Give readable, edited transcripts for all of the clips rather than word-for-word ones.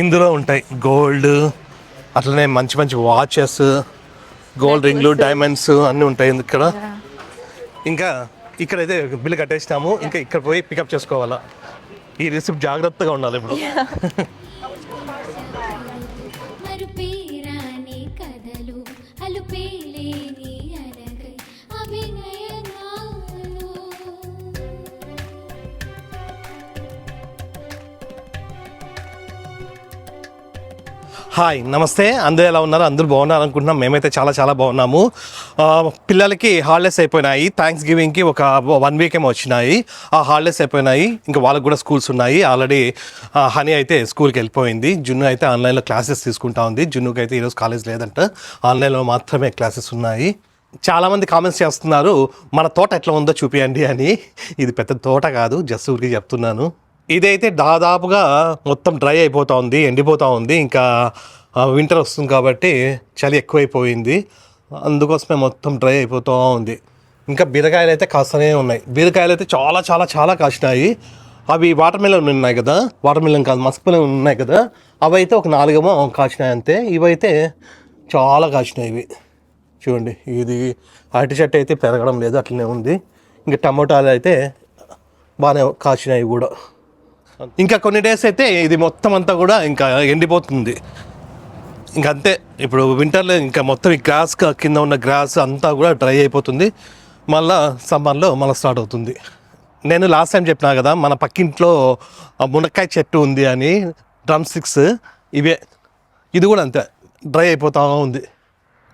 ఇందులో ఉంటాయి గోల్డ్, అట్లనే మంచి మంచి వాచెస్, గోల్డ్ రింగ్లు, డైమండ్స్ అన్నీ ఉంటాయి ఇక్కడ. ఇంకా ఇక్కడైతే బిల్లు కట్టేసినాము, ఇంకా ఇక్కడ పోయి పికప్ చేసుకోవాలా. ఈ రిసిప్ట్ జాగ్రత్తగా ఉండాలి ఇప్పుడు. హాయ్, నమస్తే. అందరూ ఎలా ఉన్నారు? అందరూ బాగున్నారు అనుకుంటున్నాం. మేమైతే చాలా చాలా బాగున్నాము. పిల్లలకి హాలిడేస్ అయిపోయినాయి. థ్యాంక్స్ గివింగ్కి ఒక 1 వీక్ ఏమో వచ్చినాయి. ఆ హాలిడేస్ అయిపోయినాయి, ఇంకా వాళ్ళకి కూడా స్కూల్స్ ఉన్నాయి. ఆల్రెడీ హనీ అయితే స్కూల్కి వెళ్ళిపోయింది. జున్ను అయితే ఆన్లైన్లో క్లాసెస్ తీసుకుంటా ఉంది. జున్నుకి అయితే ఈరోజు కాలేజ్ లేదంట, ఆన్లైన్లో మాత్రమే క్లాసెస్ ఉన్నాయి. చాలామంది కామెంట్స్ చేస్తున్నారు మన తోట ఎట్లా ఉందో చూపియండి అని. ఇది పెద్ద తోట కాదు, జస్ట్ ఊరికి చెప్తున్నాను. ఇదైతే దాదాపుగా మొత్తం డ్రై అయిపోతూ ఉంది, ఎండిపోతూ ఉంది. ఇంకా వింటర్ వస్తుంది కాబట్టి చలి ఎక్కువైపోయింది, అందుకోసమే మొత్తం డ్రై అయిపోతూ ఉంది. ఇంకా బీరకాయలు అయితే కాస్తూనే ఉన్నాయి. బీరకాయలు అయితే చాలా చాలా చాలా కాసినాయి. అవి వాటర్ మిలన్ ఉన్నాయి కదా, వాటర్ మిలన్ కాదు మస్క్ మిలన్ ఉన్నాయి కదా, అవి అయితే ఒక 4 ఏమో కాసినాయి అంతే. ఇవైతే చాలా కాసినాయి ఇవి. చూడండి, ఇది అరటి చెట్టు అయితే పెరగడం లేదు, అట్లనే ఉంది. ఇంకా టమోటాలు అయితే బాగానే కాసినాయి కూడా. ఇంకా కొన్ని డేస్ అయితే ఇది మొత్తం అంతా కూడా ఇంకా ఎండిపోతుంది. ఇంకా అంతే, ఇప్పుడు వింటర్లో ఇంకా మొత్తం ఈ గ్రాస్ కింద ఉన్న గ్రాస్ అంతా కూడా డ్రై అయిపోతుంది. మళ్ళీ సమ్మర్లో మళ్ళీ స్టార్ట్ అవుతుంది. నేను లాస్ట్ టైం చెప్పినా కదా మన పక్కింట్లో మునక్కాయ చెట్టు ఉంది అని, డ్రమ్ స్టిక్స్ ఇవే. ఇది కూడా అంతే డ్రై అయిపోతూ ఉంది.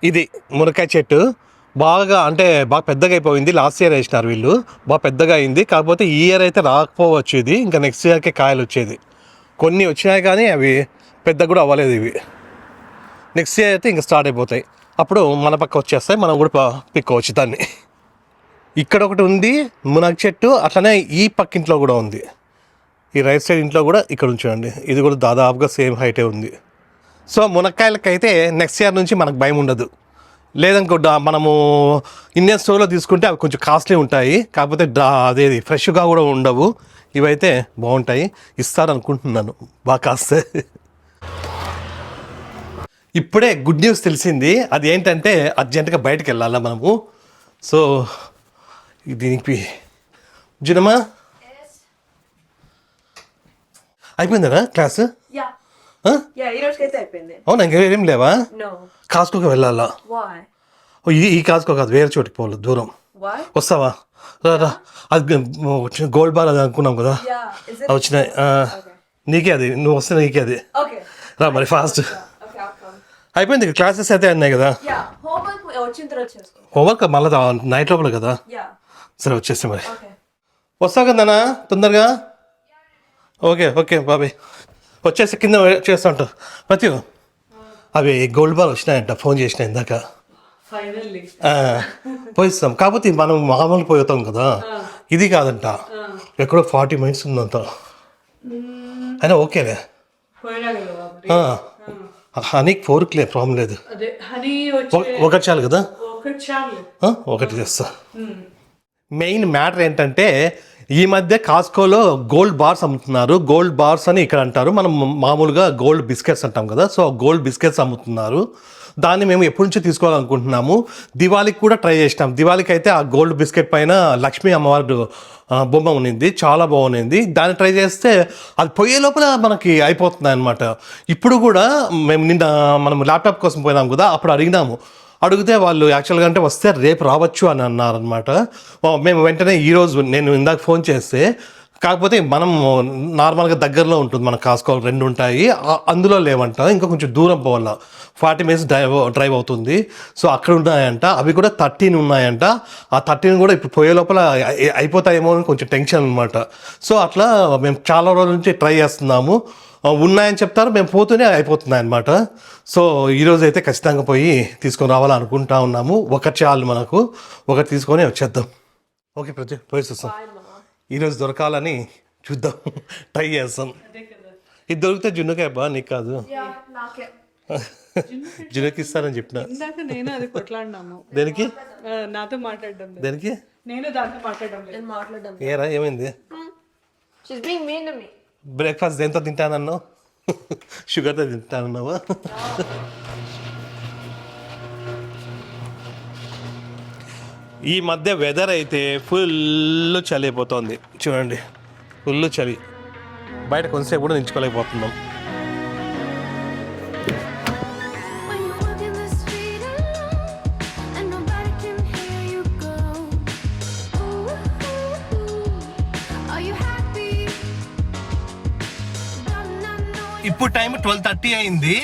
ఇది మునక్కాయ చెట్టు బాగా పెద్దగా అయిపోయింది. లాస్ట్ ఇయర్ వేసినారు వీళ్ళు, బాగా పెద్దగా అయింది. కాకపోతే ఈ ఇయర్ అయితే రాకపోవచ్చు ఇది, ఇంకా నెక్స్ట్ ఇయర్కే కాయలు వచ్చేది. కొన్ని వచ్చినాయి కానీ అవి పెద్ద కూడా అవ్వలేదు. ఇవి నెక్స్ట్ ఇయర్ అయితే ఇంకా స్టార్ట్ అయిపోతాయి, అప్పుడు మన పక్క వచ్చేస్తాయి, మనం కూడా పిక్కోవచ్చు దాన్ని. ఇక్కడ ఒకటి ఉంది మునగ చెట్టు, అట్లనే ఈ పక్కింట్లో కూడా ఉంది. ఈ రైట్ సైడ్ ఇంట్లో కూడా ఇక్కడ ఉంచండి, ఇది కూడా దాదాపుగా సేమ్ హైటే ఉంది. సో మునక్కాయలకైతే నెక్స్ట్ ఇయర్ నుంచి మనకు భయం ఉండదు. లేదనుకో మనము ఇండియన్ స్టోర్లో తీసుకుంటే అవి కొంచెం కాస్ట్లీ ఉంటాయి, కాకపోతే అదేది ఫ్రెష్గా కూడా ఉండవు. ఇవైతే బాగుంటాయి, ఇస్తారనుకుంటున్నాను బాగా కాస్తే. ఇప్పుడే గుడ్ న్యూస్ తెలిసింది. అది ఏంటంటే అర్జెంటుగా బయటకు వెళ్ళాలా మనము. సో దీనికి జునమా అయిపోయిందా క్లాస్? అవునా, ఇంకా ఏం లేవా? కాస్కోకి వెళ్ళాలా? ఈ కాస్కో కాదు, వేరే చోటికి పోవాలి, దూరం. వస్తావా? రా. అది గోల్డ్ బార్ అది అనుకున్నాం కదా, వచ్చినాయి. నీకే అది, నువ్వు వస్తే నీకే అది. రా మరి ఫాస్ట్. అయిపోయింది క్లాసెస్ అయితే అన్నాయి కదా. హోంవర్క్ మళ్ళీ నైట్ లోపల కదా. సరే వచ్చేస్తే మరి. వస్తావు కదా తొందరగా. ఓకే ఓకే బాబాయ్, వచ్చేసి కింద చేస్తా ఉంటావు. ప్రతి అవి గోల్డ్ బాల్ వచ్చినాయంట, ఫోన్ చేసిన ఇందాక. పోయిస్తాం, కాకపోతే మనం మామూలు పోతాం కదా, ఇది కాదంట, ఎక్కడో 40 minutes ఉందంట. అయినా ఓకేలే, హనీకి 4 ప్రాబ్లం లేదు. ఒకటి చాలు కదా, ఒకటి చేస్తా. మెయిన్ మ్యాటర్ ఏంటంటే ఈ మధ్య కాస్కోలో గోల్డ్ బార్స్ అమ్ముతున్నారు. గోల్డ్ బార్స్ అని ఇక్కడ అంటారు, మనం మామూలుగా గోల్డ్ బిస్కెట్స్ అంటాం కదా. సో గోల్డ్ బిస్కెట్స్ అమ్ముతున్నారు. దాన్ని మేము ఎప్పటి నుంచో తీసుకోవాలనుకుంటున్నాము. దివాళీకి కూడా ట్రై చేసినాం. దివాళీకి అయితే ఆ గోల్డ్ బిస్కెట్ పైన లక్ష్మీ అమ్మవారు బొమ్మ ఉన్నింది, చాలా బాగుంది. దాన్ని ట్రై చేస్తే అది పోయే లోపల మనకి అయిపోతుంది అనమాట. ఇప్పుడు కూడా మేము మనం ల్యాప్టాప్ కోసం పోయినాం కదా, అప్పుడు అడిగితే వాళ్ళు యాక్చువల్గా అంటే వస్తే రేపు రావచ్చు అని అన్నారనమాట. మేము వెంటనే ఈరోజు నేను ఇందాక ఫోన్ చేస్తే, కాకపోతే మనం నార్మల్గా దగ్గరలో ఉంటుంది, మనకు కాసుకోవాలి 2 ఉంటాయి, అందులో లేవంట. ఇంకా కొంచెం దూరం పోవాల, 40 minutes డ్రైవ్ అవుతుంది. సో అక్కడ ఉన్నాయంట, అవి కూడా 13 ఉన్నాయంట. ఆ 13 కూడా ఇప్పుడు పోయే లోపల అయిపోతాయేమో అని కొంచెం టెన్షన్ అనమాట. సో అట్లా మేము చాలా రోజుల నుంచి ట్రై చేస్తున్నాము. ఉన్నాయని చెప్తారు, మేము పోతూనే అయిపోతున్నాయి అనమాట. సో ఈరోజు అయితే ఖచ్చితంగా పోయి తీసుకొని రావాలనుకుంటా ఉన్నాము. ఒకటి చాలు మనకు, ఒకటి తీసుకొని వచ్చేద్దాం. ఓకే ప్రతి పోయి చూస్తాం. ఈరోజు దొరకాలని చూద్దాం, ట్రై చేస్తాం. ఇది దొరికితే జున్నుకే అబ్బా, నీకు కాదు. జున్నుకి ఇస్తానని చెప్పిన. దేనికి? నాతో మాట్లాడడం దేనికి? ఏరా ఏమైంది? బ్రేక్ఫాస్ట్ దేంతో తింటానన్ను? షుగర్తో తింటానన్నావా? ఈ మధ్య వెదర్ అయితే ఫుల్ చలి అయిపోతుంది చూడండి, ఫుల్ చలి. బయట కొంతసేపు కూడా నిల్చుకోలేకపోతున్నాం. ఇప్పుడు టైం 12:30 అయింది.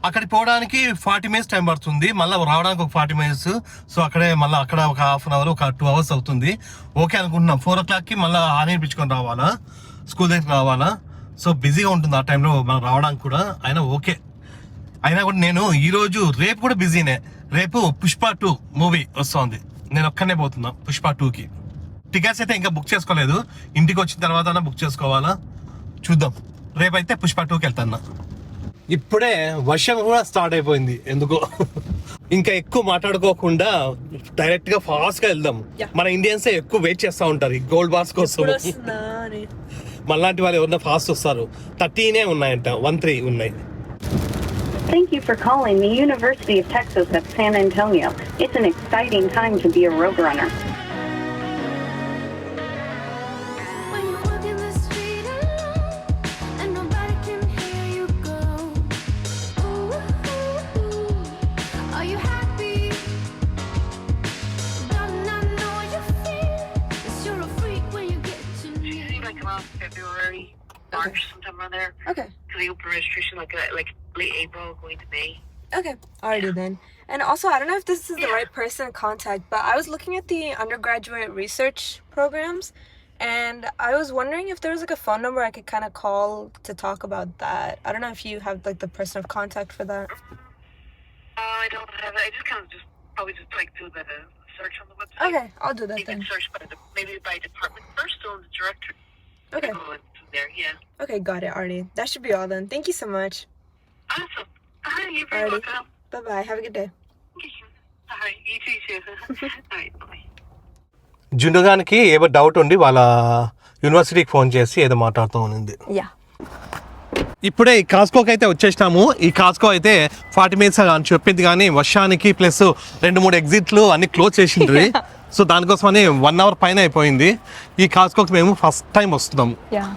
అక్కడికి పోవడానికి 40 minutes టైం పడుతుంది, మళ్ళీ రావడానికి ఒక 40 minutes. సో అక్కడే మళ్ళీ అక్కడ ఒక ½ an hour, ఒక 2 hours అవుతుంది. ఓకే అనుకుంటున్నాం. 4 o'clockకి మళ్ళీ ఆనేపించుకొని రావాలా, స్కూల్ దగ్గర రావాలా. సో బిజీగా ఉంటుంది ఆ టైంలో మనం రావడానికి కూడా. అయినా ఓకే, అయినా కూడా నేను ఈరోజు రేపు కూడా బిజీనే. రేపు పుష్ప 2 మూవీ వస్తుంది. నేను ఒక్కనే పోతున్నా పుష్ప 2కి. టికెట్స్ అయితే ఇంకా బుక్ చేసుకోలేదు, ఇంటికి వచ్చిన తర్వాత బుక్ చేసుకోవాలా, చూద్దాం. రేపైతే పుష్ప 2కి వెళ్తాను. ఇప్పుడే వర్షం కూడా స్టార్ట్ అయిపోయింది ఎందుకో. ఇంకా ఎక్కువ మాట్లాడుకోకుండా డైరెక్ట్ గా ఫాస్ట్ గా వెళ్దాం. మన ఇండియన్స్ ఎక్కువ వెయిట్ చేస్తూ ఉంటారు ఈ గోల్డ్ బార్స్ కోసం. మళ్ళాంటి వాళ్ళు ఎవరన్నా ఫాస్ట్ వస్తారు. 13 ఉన్నాయంట, 13 ఉన్నాయి. Thank you for calling the University of Texas at San Antonio. It's an exciting time to be a Roadrunner. February, March, sometime around there. Okay. For the open registration, like late April, going to May. Okay, alrighty then. And also, I don't know if this is the right person to contact, but I was looking at the undergraduate research programs, and I was wondering if there was like a phone number I could kind of call to talk about that. I don't know if you have like the person of contact for that. I don't have it. I just kind of probably do the search on the website. Okay, I'll do that You then. can search maybe by department first or the director. Okay. Go in from there, yeah. Okay, got it, already. That should be all then. Thank you so much. Awesome. Hi, you're very Alrighty. welcome. Bye bye. Have a good day. Hi, you too. All right, bye. జుండుగానికి ఏదో doubt ఉండి వాళ్ళ యూనివర్సిటీకి phone చేసి ఏదో మాట్లాడుతూ ఉంది. Yeah. ఇప్పుడే ఈ కాస్కోకి అయితే వచ్చేసినాము. ఈ కాస్కో అయితే 40 minutes అని చెప్పింది, కానీ వర్షానికి ప్లస్ 2-3 ఎగ్జిట్లు అన్ని క్లోజ్ చేసిండ్రి. సో దానికోసమని 1 hour పైన అయిపోయింది. ఈ కాస్కోకి మేము ఫస్ట్ టైం వస్తున్నాము, Yeah.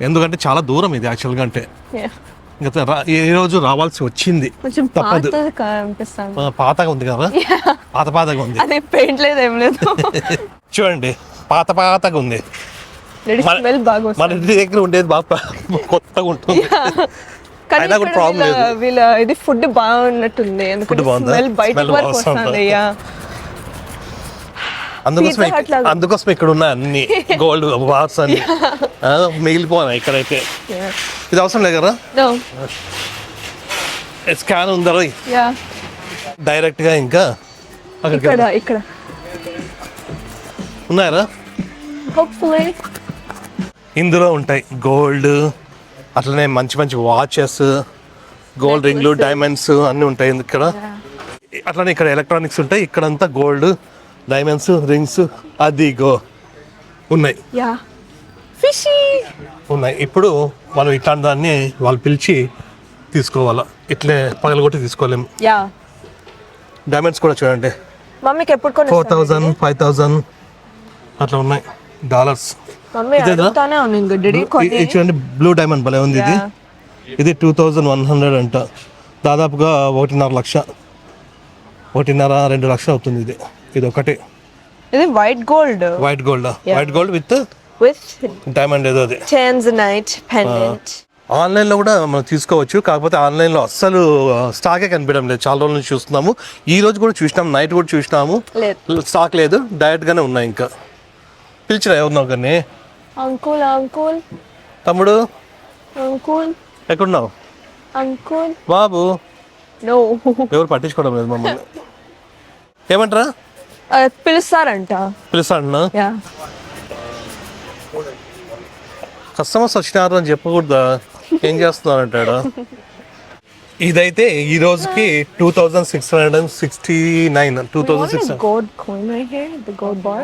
ఎందుకంటే చాలా దూరం ఇది యాక్చువల్గా. అంటే Yeah. ఇంకా ఈ రోజు రావాల్సి వచ్చింది, కొంచెం తప్పదు. కనిపిస్తాను. పాతగా ఉంది కదా, పాతగా ఉంది. అదే పెయింట్ లేదు, ఏం లేదు. చూడండి, పాతగా ఉంది. స్మెల్ బాగా మన ఇంటి దగ్గర ఉండేది బాగా కొత్తగా ఉంటుంది. అయినా కూడా ప్రాబ్లం లేదు. వీళ్ళ ఇది ఫుడ్ బాగున్నట్టుంది, స్మెల్ బయట వరకు వస్తుంది. అందుకోసం ఇక్కడ ఉన్న అన్ని గోల్డ్ బార్స్ అన్ని మిగిలిపోయినాయి ఇక్కడైతే. ఇది అవసరం లేదు కదా, స్కాన్ ఉందా డైరెక్ట్ గా? ఇంకా ఇక్కడ ఉన్నాయరా? ఇందులో ఉంటాయి గోల్డ్, అట్లనే మంచి మంచి వాచెస్, గోల్డ్ రింగ్లు, డైమండ్స్ అన్నీ ఉంటాయి ఇక్కడ. అట్లనే ఇక్కడ ఎలక్ట్రానిక్స్ ఉంటాయి. ఇక్కడంతా గోల్డ్, డైమండ్స్, రింగ్స్ అదిగో ఉన్నాయి ఉన్నాయి. ఇప్పుడు మనం ఇట్లాంటి దాన్ని వాళ్ళు పిలిచి తీసుకోవాలా, ఇట్లే పగలగొట్టి తీసుకోలేము. డైమండ్స్ కూడా చూడండి, మమ్మీకి ఎప్పుడు 4,000, 5,000 అట్లా ఉన్నాయి డాలర్స్. చూడండి, బ్లూ డైమండ్ భలే ఉంది ఇది. ఇది 2,100 అంట, దాదాపుగా 1.5 లక్ష, 1.5-2 లక్షలు అవుతుంది ఇది. ఇది ఒకటి. ఇది వైట్ గోల్డ్ విత్ డైమండ్ ఏదో అది. ఆన్లైన్లో కూడా మనం తీసుకోవచ్చు, కాకపోతే ఆన్లైన్లో అస్సలు స్టాకే కనిపించడం లేదు. చాలా రోజుల నుంచి చూస్తున్నాము, ఈ రోజు కూడా చూసినాము, నైట్ కూడా చూసినాము, స్టాక్ లేదు, డైరెక్ట్గానే ఉన్నాయి. ఇంకా పిలిచిరా ఎవరున్నావు కానీ? అంకుల్ తమ్ముడు ఎక్కడున్నావు? బాబు ఎవరు పట్టించుకోవడం లేదు మమ్మల్ని. ఏమంటారా? పిలుస్తారంట. కస్టమర్స్ వచ్చినారు అని చెప్పకూడదా? ఏం చేస్తున్నారంటాడా? ఇదైతే ఈ రోజుకి 2,669. 2,600. Gold coin right here, the gold bar.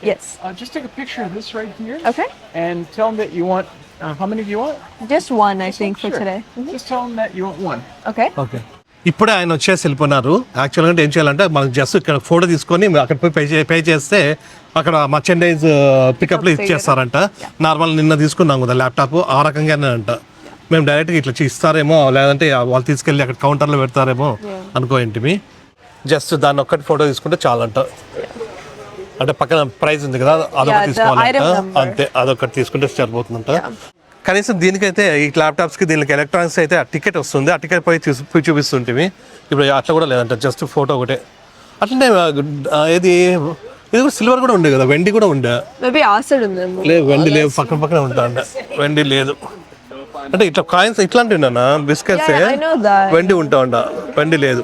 Yes. Just take a picture of this right here. Okay. And tell them that you want How many do you want? Just one, I think, for today. Just tell them that you want one. Okay. Okay ఇప్పుడే ఆయన వచ్చేసి వెళ్ళిపోయినారు. యాక్చువల్గా అంటే ఏం చేయాలంటే మనం just ఇక్కడ ఫోటో తీసుకొని అక్కడ పోయి పే చేస్తే అక్కడ మర్చెండైజ్ పికప్లో ఇచ్చేస్తారంట. నార్మల్ నిన్న తీసుకున్నాం కదా ల్యాప్టాప్ ఆ రకంగానే అంట. మేము డైరెక్ట్గా ఇట్లా ఇస్తారేమో లేదంటే వాళ్ళు తీసుకెళ్ళి అక్కడ కౌంటర్లో పెడతారేమో అనుకోండి. జస్ట్ దాన్ని ఒక్కటి ఫోటో తీసుకుంటే చాలంట. అంటే పక్కన ప్రైస్ ఉంది కదా అదొకటి తీసుకోవాలంట. అంతే అదొకటి తీసుకుంటే సరిపోతుందంట. కనీసం దీనికైతే ఈ ల్యాప్టాప్స్కి దీనికి ఎలక్ట్రానిక్స్ అయితే ఆ టికెట్ వస్తుంది. ఆ టికెట్ పోయి చూపిస్తుంటివి. ఇప్పుడు అట్లా కూడా లేదంట, జస్ట్ ఫోటో ఒకటే. అట్లనే ఇది కూడా సిల్వర్ కూడా ఉండే కదా, వెండి కూడా ఉండే. Maybe acid ఉందేమో. లేదు వెండి లేదు, పక్కన ఉంటా అంట. వెండి లేదు అంటే ఇట్లా కాయిన్స్ ఇట్లాంటివి ఉన్నా బిస్కెట్స్ I know that. వెండి ఉంటా ఉండ, వెండి లేదు.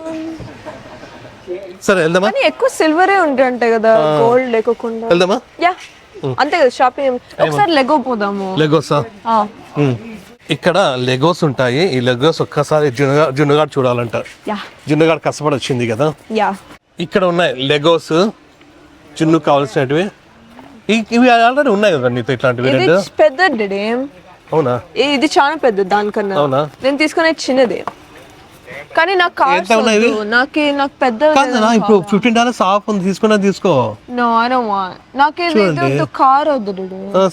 సరే వెళ్దామా? కానీ ఎక్కువ సిల్వరే ఉంటాయి కదా, గోల్డ్ లేకోకుండా. వెళ్దామా? యా అంతే కదా. షాపింగ్ ఒకసారి లెగో పోదాము. లెగోసా? ఇక్కడ లెగోస్ ఉంటాయి. ఈ లెగోస్ ఒక్కసారి జున్నుగాడు చూడాలంట. జున్నుగాడు కష్టపడి వచ్చింది కదా. యా ఇక్కడ ఉన్నాయి లెగోస్ జున్ను కావాల్సినవి. ఇవి ఆల్రెడీ ఉన్నాయి కదా నీతో ఇట్లాంటివి రెండు. పెద్దది. అవునా? ఇది చాలా పెద్దది దానికన్నా. అవునా? నేను తీసుకునే చిన్నది. కానీ నాకు కావాలి. నాకు పెద్ద ఇప్పుడు $15 ఆఫ్ ఉంది, తీసుకున్నా తీసుకో. No I don't want. నాకు ఇది కార్ వద్దు.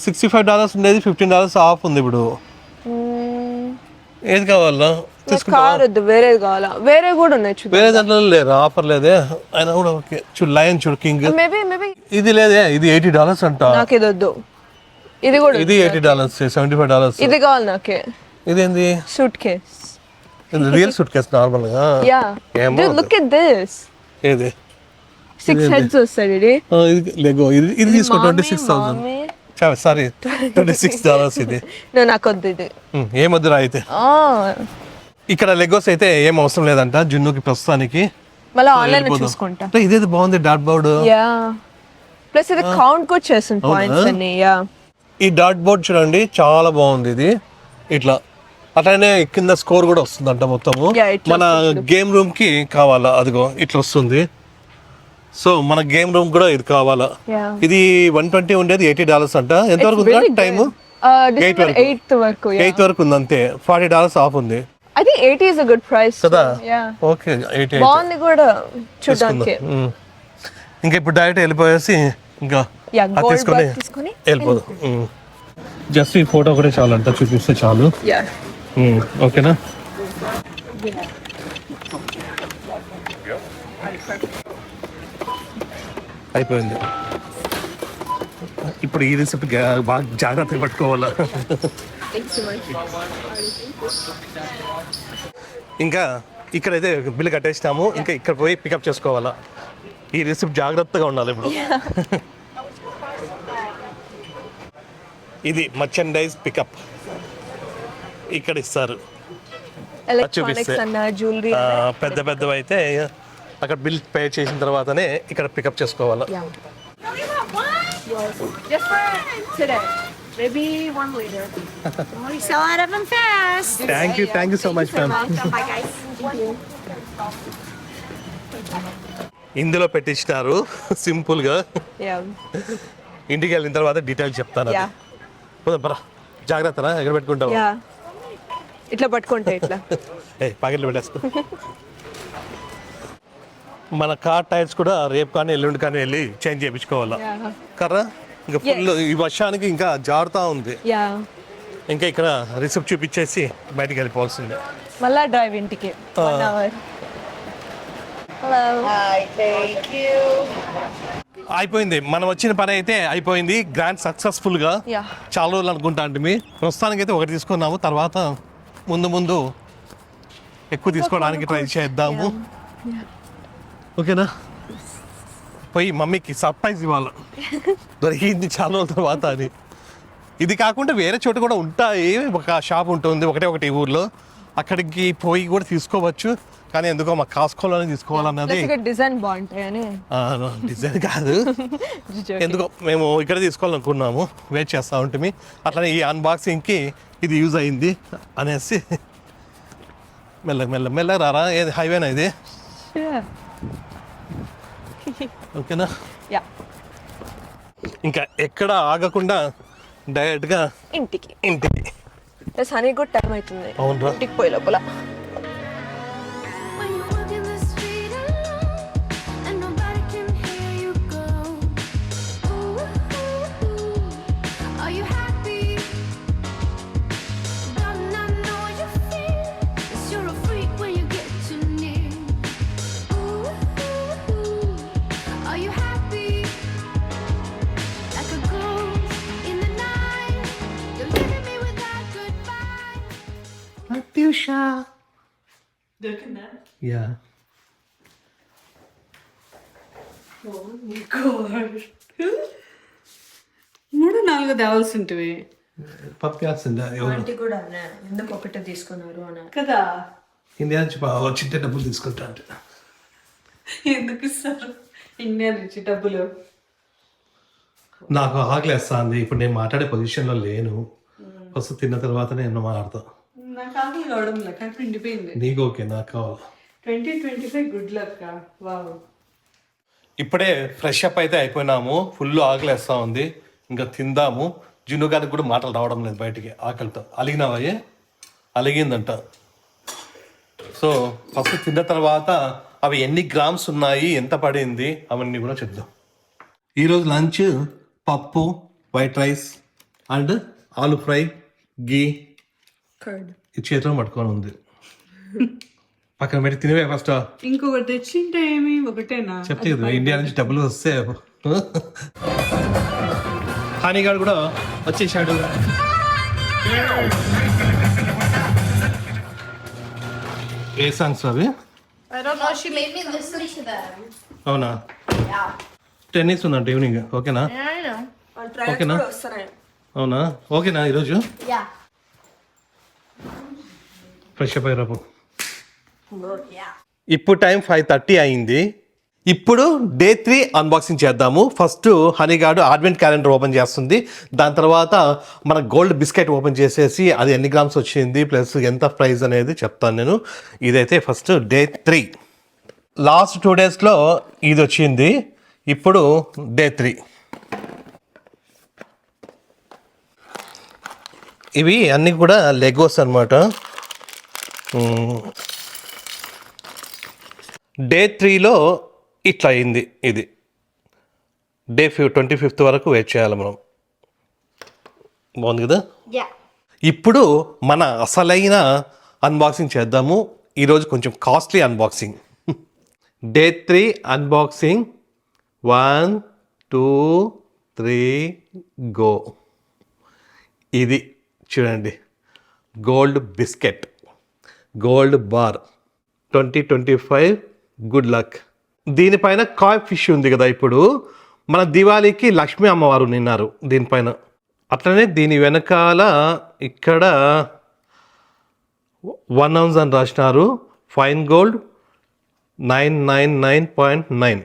$65 ఉండేది, $15 ఆఫ్ ఉంది ఇప్పుడు. ఏది కావాలా? కార్ వద్దు, వేరేది కావాలా? వేరే కూడా ఉన్నాయి చూడు. వేరే దాంట్లో లేదు, ఆఫర్ లేదే. అయినా కూడా ఓకే. చూడు లయన్ చూడు, కింగ్. మేబీ ఇది లేదే, ఇది $80 అంట. నాకు ఇది వద్దు. ఇది కూడా ఇది $80, $75. ఇది కావాలి నాకే. ఇదేంది? Suitcase. Real suitcase normal గా. Yeah dude, look at this. ఏది? 6 heads వస్తాయి ఇది. ఇది లెగో. ఇది తీసుకో 26,000. సారీ $26 ఇది. నాకు వద్దు ఇది. ఏమొద్దురా అయితే. ఇక్కడ లెగోస్ అయితే ఏం అవసరం లేదంట జున్నుకి ప్రస్తుతానికి. మళ్ళీ ఆన్లైన్ చూసుకుంటా. ఇదేది బాగుంది డాట్ బోర్డ్. యా ప్లస్ ఇది కౌంట్ కూడా చేస్తుంది పాయింట్స్ అన్ని. యా ఈ డాట్ బోర్డ్ చూడండి చాలా బాగుంది ఇది. ఇట్లా అట్లానే కింద స్కోర్ కూడా వస్తుందంట మొత్తము. మన గేమ్ రూమ్ కి కావాలా, అదిగో ఇట్లా వస్తుంది. సో మన గేమ్ రూమ్ కూడా ఇది కావాలా. ఇది 120 ఉండేది $80 అంట. ఎంతవరకు ఉంది టైము? 8th వరకు. 8th వరకు ఉంది అంతే. $40 ఆఫ్ ఉంది. I think 80 is a good price కదా. ఓకే 80 బాగుంది కూడా చూడడానికి. ఇంకా ఇప్పుడు డైరెక్ట్ వెళ్ళిపోయేసి ఇంకా తీసుకొని వెళ్ళిపోదు. జస్ట్ ఈ ఫోటో ఒకటే చాలంట, చూపిస్తే చాలు. ఓకేనా? అయిపోయింది. ఇప్పుడు ఈ రిసిప్ట్ బాగా జాగ్రత్తగా పట్టుకోవాలా. ఇంకా ఇక్కడైతే బిల్లు కట్టేసినాము. ఇంకా ఇక్కడ పోయి పికప్ చేసుకోవాలా. ఈ రిసిప్ట్ జాగ్రత్తగా ఉండాలి ఇప్పుడు. ఇది మర్చెండైజ్ పికప్ ఇక్కడ ఇస్తారు. పెద్ద పెద్దవి అయితే అక్కడ బిల్ పే చేసిన తర్వాతనే ఇక్కడ పికప్ చేసుకోవాలా. Maybe 1 liter. We sell out of them fast. Thank you so much, ma'am. Bye, guys. ఇందులో పెట్టించినారు సింపుల్ గా. ఇంటికి వెళ్ళిన తర్వాత డీటెయిల్ చెప్తాను. జాగ్రత్త ఎక్కడ పెట్టుకుంటావు. ఇట్లా పట్టుకుంటే ఇట్లా పాకెట్లు పెట్టేసుకో. మన కార్ టైర్స్ కూడా రేపు కానీ ఎల్లుండి కానీ వెళ్ళి చేంజ్ చేయించుకోవాలా కర్రా. ఇంకా ఫుల్ ఈ వర్షానికి ఇంకా జారుతా ఉంది. ఇంకా ఇక్కడ రిసిప్ట్ చూపించేసి బయటికి వెళ్ళిపోవాల్సిందే. మళ్ళా డ్రైవ్ ఇంటికి 1 hour. Hello. Hi, thank you. అయిపోయింది, మనం వచ్చిన పని అయితే అయిపోయింది. గ్రాండ్ సక్సెస్ఫుల్ గా. చాలా రోజులు అనుకుంటా అంటే మీ ప్రస్తుతానికి అయితే ఒకటి తీసుకున్నాము. తర్వాత ముందు ఎక్కువ తీసుకోవడానికి ట్రై చేద్దాము. ఓకేనా? పోయి మమ్మీకి సర్ప్రైజ్ ఇవ్వాలి. దొరికింది చాలా రోజుల తర్వాత అని. ఇది కాకుండా వేరే చోట కూడా ఉంటాయి. ఒక షాప్ ఉంటుంది ఒకటి ఊర్లో, అక్కడికి పోయి కూడా తీసుకోవచ్చు. కానీ ఎందుకో మా కాస్కోలోనే తీసుకోవాలన్నది. డిజైన్ బాగుంటాయని. డిజైన్ కాదు, ఎందుకో మేము ఇక్కడ తీసుకోవాలనుకున్నాము. వెయిట్ చేస్తూ ఉంటుంది. అట్లనే ఈ అన్బాక్సింగ్కి ఇది యూజ్ అయింది అనేసి మెల్ల రారా. ఏది హైవేనా ఇది? ఓకేనా? ఇంకా ఎక్కడ ఆగకుండా డైరెక్ట్గా ఇంటికి ఇంటికి. ప్లస్ హనీ కూడా టైం అవుతుంది అవునరా. ఇంటికి పోయే లోపల. When you're walking the street alone and nobody can hear you go. Ooh, are you happy? Darling, I know you feel 'cause you're a freak when you get too near. Ooh, are you happy? Like a ghost in the night, you're leaving me without goodbye. Athyusha. Yeah. మూడు నాలుగు తేవాల్సింటివి పంపించాల్సిందా ఎవరు కూడా ఎందుకు ఒకటే తీసుకున్నారు అని. కదా. India నుంచి వచ్చింటే డబ్బులు తీసుకుంటా అంటే ఎందుకు ఇస్తారు ఇండియా నుంచి డబ్బులు? నాకు ఆకలేస్తుంది. ఇప్పుడు నేను మాట్లాడే పొజిషన్లో లేను. ఫస్ట్ తిన్న తర్వాత నేను మాట్లాడతా. నాకు ఆకలి కావడం లెక్క నిండిపోయింది. నీకు ఓకే, నాకు కావాలి. 2025 గుడ్ లక్. వావ్. ఇప్పుడే ఫ్రెష్ అప్ అయితే అయిపోయినాము. ఫుల్ ఆకలేస్తా ఉంది. ఇంకా తిందాము. జున్ను గారికి కూడా మాటలు రావడం లేదు బయటికి ఆకలితో. అలిగినావయ్యే? అలిగిందంట. సో ఫస్ట్ తిన్న తర్వాత అవి ఎన్ని గ్రామ్స్ ఉన్నాయి, ఎంత పడింది, అవన్నీ కూడా చెప్దాం. ఈరోజు లంచ్ పప్పు, వైట్ రైస్ అండ్ ఆలు ఫ్రై, గీ. కర్డ్ ఈ చేతిలో పట్టుకొని ఉంది. పక్కన పెట్టి తినవే ఫస్ట్. ఇంకొకటి తెచ్చింటే ఏమి? ఒకటేనా? చెప్తే కదా ఇండియా నుంచి డబ్బులు వస్తే. హానిగాడు కూడా వచ్చేసాడు. ఏ సాంగ్స్ అవి? I don't know. She made me listen to them. అవునా? టెన్నిస్ ఉందంట ఈవినింగ్. ఓకేనా? Yeah, I know. ఓకేనా? వస్తున్నాయి. అవునా? ఓకేనా ఈరోజు? Yeah. ఫ్రెష్ అప్ అయ్యారు. ఇప్పుడు టైం 5:30 అయింది. ఇప్పుడు డే 3 అన్బాక్సింగ్ చేద్దాము. ఫస్ట్ హనీగాడు అడ్వెంట్ క్యాలెండర్ ఓపెన్ చేస్తుంది. దాని తర్వాత మన గోల్డ్ బిస్కెట్ ఓపెన్ చేసేసి అది ఎన్ని గ్రామ్స్ వచ్చింది ప్లస్ ఎంత ప్రైస్ అనేది చెప్తాను నేను. ఇదైతే ఫస్ట్ డే 3. లాస్ట్ 2 డేస్లో ఇది వచ్చింది. ఇప్పుడు డే 3. ఇవి అన్నీ కూడా లెగోస్ అన్నమాట. డే 3లో ఇట్లా అయింది. ఇది డే 25th వరకు వెయిట్ చేయాలి మనం. బాగుంది కదా? Yeah. ఇప్పుడు మన అసలైన అన్బాక్సింగ్ చేద్దాము. ఈరోజు కొంచెం costly unboxing. Day 3 unboxing. 1 2 3 go. ఇది చూడండి, gold biscuit, gold bar 2025 good luck. దీనిపైన కాయ్ ఫిష్ ఉంది కదా. ఇప్పుడు మన దివాళీకి లక్ష్మీ అమ్మవారు నిన్నారు దీనిపైన. అట్లనే దీని వెనకాల ఇక్కడ 1 ounce అని రాసినారు. ఫైన్ గోల్డ్ 999.9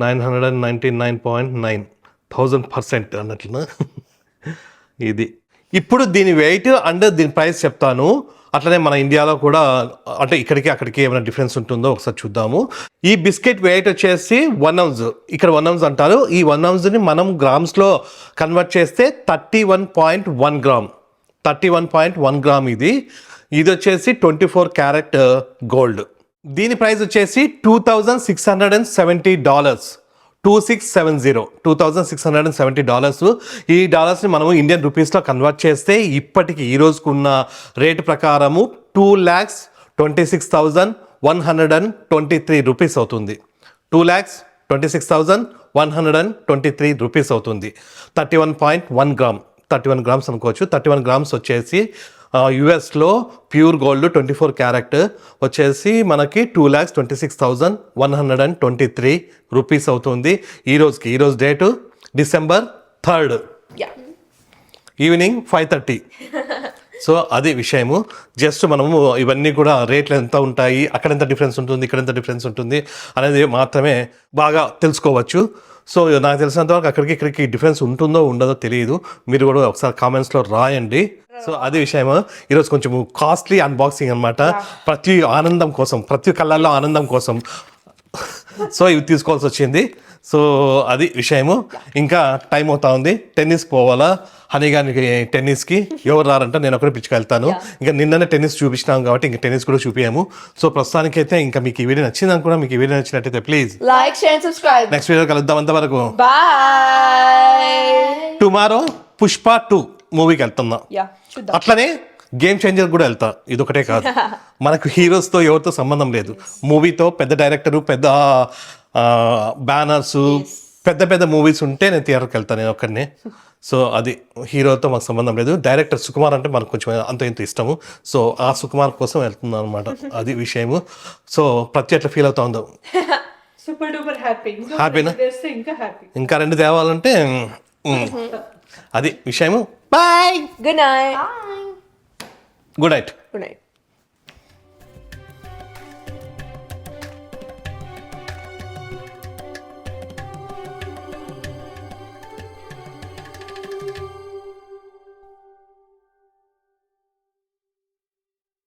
999.9 1000% అన్నట్లు. ఇది ఇప్పుడు దీని వెయిట్ అండ్ దీని ప్రైస్ చెప్తాను. అట్లనే మన ఇండియాలో కూడా అంటే ఇక్కడికి అక్కడికి ఏమైనా డిఫరెన్స్ ఉంటుందో ఒకసారి చూద్దాము. ఈ బిస్కెట్ వెయిట్ వచ్చేసి 1 ounce. ఇక్కడ 1 ounce అంటారు. ఈ 1 ounceని మనం గ్రామ్స్లో కన్వర్ట్ చేస్తే 31.1 గ్రామ్. 31.1 గ్రామ్ ఇది. ఇది వచ్చేసి 24 క్యారెట్ గోల్డ్. దీని ప్రైస్ వచ్చేసి $2,670. $2670. ఈ డాలర్స్ని మనము ఇండియన్ రూపీస్లో కన్వర్ట్ చేస్తే ఇప్పటికి ఈ రోజుకున్న రేటు ప్రకారము 2,26,123 రూపీస్ అవుతుంది. 2,26,123 రూపీస్ అవుతుంది. 31.1 గ్రామ్, 31 గ్రామ్స్ అనుకోవచ్చు. 31 గ్రామ్స్ వచ్చేసి యుఎస్లో ప్యూర్ గోల్డ్ 24 క్యారెట్ వచ్చేసి మనకి 2,26,123 రూపీస్ అవుతుంది ఈరోజు date December 3rd evening 5:30. So అది విషయము. జస్ట్ మనము ఇవన్నీ కూడా రేట్లు ఎంత ఉంటాయి, అక్కడ ఎంత డిఫరెన్స్ ఉంటుంది, ఇక్కడ ఎంత డిఫరెన్స్ ఉంటుంది అనేది మాత్రమే బాగా తెలుసుకోవచ్చు. సో నాకు తెలిసినంతవరకు అక్కడికి ఇక్కడికి డిఫరెన్స్ ఉంటుందో ఉండదో తెలియదు. మీరు కూడా ఒకసారి కామెంట్స్లో రాయండి. సో అది విషయము. ఈరోజు కొంచెం కాస్ట్లీ అన్బాక్సింగ్ అనమాట. ప్రతి ఆనందం కోసం, ప్రతి కళ్ళల్లో ఆనందం కోసం సో ఇవి తీసుకోవాల్సి వచ్చింది. సో అది విషయము. ఇంకా టైం అవుతా ఉంది. టెన్నిస్ పోవాలా. హనీ గారికి టెన్నిస్కి ఎవరు రారంట, నేను ఒకటే పిచ్చుకెళ్తాను. ఇంకా నిన్ననే టెన్నిస్ చూపించినాం కాబట్టి ఇంకా టెన్నిస్ కూడా చూపించాము. సో ప్రస్తుతానికైతే ఇంకా మీకు ఈ వీడియో నచ్చింది అనుకున్నా. మీకు ఈ వీడియో నచ్చినట్టయితే please Like, share, and subscribe. Next video కలుద్దాం. అంతవరకు Bye. టుమారో పుష్ప 2 మూవీకి వెళ్తున్నా. చూద్దాం. అట్లనే గేమ్ చేంజర్ కూడా వెళ్తా. ఇదొకటే కాదు, మనకు హీరోస్తో ఎవరితో సంబంధం లేదు. మూవీతో పెద్ద డైరెక్టరు, పెద్ద బ్యానర్స్, పెద్ద పెద్ద మూవీస్ ఉంటే నేను థియేటర్కి వెళ్తాను, నేను ఒక్కడినే. సో అది హీరోతో మాకు సంబంధం లేదు. డైరెక్టర్ సుకుమార్ అంటే మనకు కొంచెం అంత ఇంత ఇష్టము. సో ఆ సుకుమార్ కోసం వెళ్తున్నాను అనమాట. అది విషయము. సో ప్రతి ఎట్లా ఫీల్ అవుతా ఉందో. Super duper happy. హ్యాపీనా? ఇంకా హ్యాపీ. ఇంకా 2 తేవాలంటే అది విషయము. Bye, Good night. Good night. Good night.